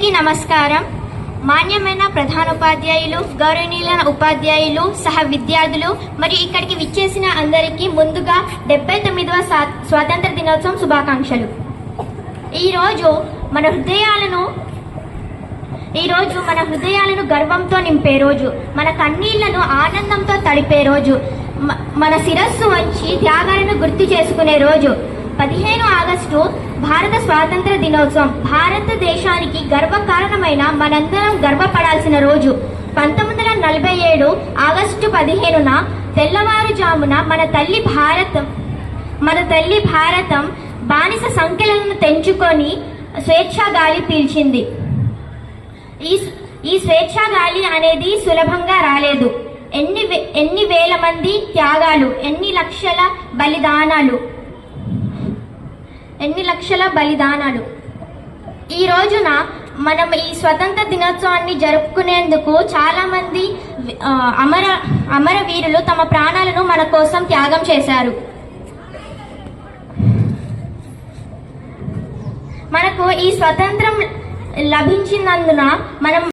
అందరికీ నమస్కారం. మాన్యమైన ప్రధానోపాధ్యాయులు, గౌరవనీయులైన ఉపాధ్యాయులు, సహ విద్యార్థులు మరియు ఇక్కడికి విచ్చేసిన అందరికీ ముందుగా 79వ స్వాతంత్ర దినోత్సవం శుభాకాంక్షలు. ఈరోజు మన హృదయాలను గర్వంతో నింపే రోజు, మన కన్నీళ్లను ఆనందంతో తడిపే రోజు, మన శిరస్సు వంచి త్యాగాలను గుర్తు చేసుకునే రోజు. 15 ఆగస్టు భారత స్వాతంత్ర దినోత్సవం. భారతదేశానికి గర్వకారణమైన మనందరం గర్వపడాల్సిన రోజు. 1947 ఆగస్టు 15న తెల్లవారుజామున మన తల్లి భారతం బానిస సంఖ్యలను తెంచుకొని స్వేచ్ఛా గాలి పీల్చింది. ఈ స్వేచ్ఛా గాలి అనేది సులభంగా రాలేదు. ఎన్ని వేల మంది త్యాగాలు, ఎన్ని లక్షల బలిదానాలు. ఈ రోజున మనం ఈ స్వతంత్ర దినోత్సవాన్ని జరుపుకునేందుకు చాలా మంది అమరవీరులు తమ ప్రాణాలను మన కోసం త్యాగం చేశారు. మనకు ఈ స్వతంత్రం లభించినందున మనం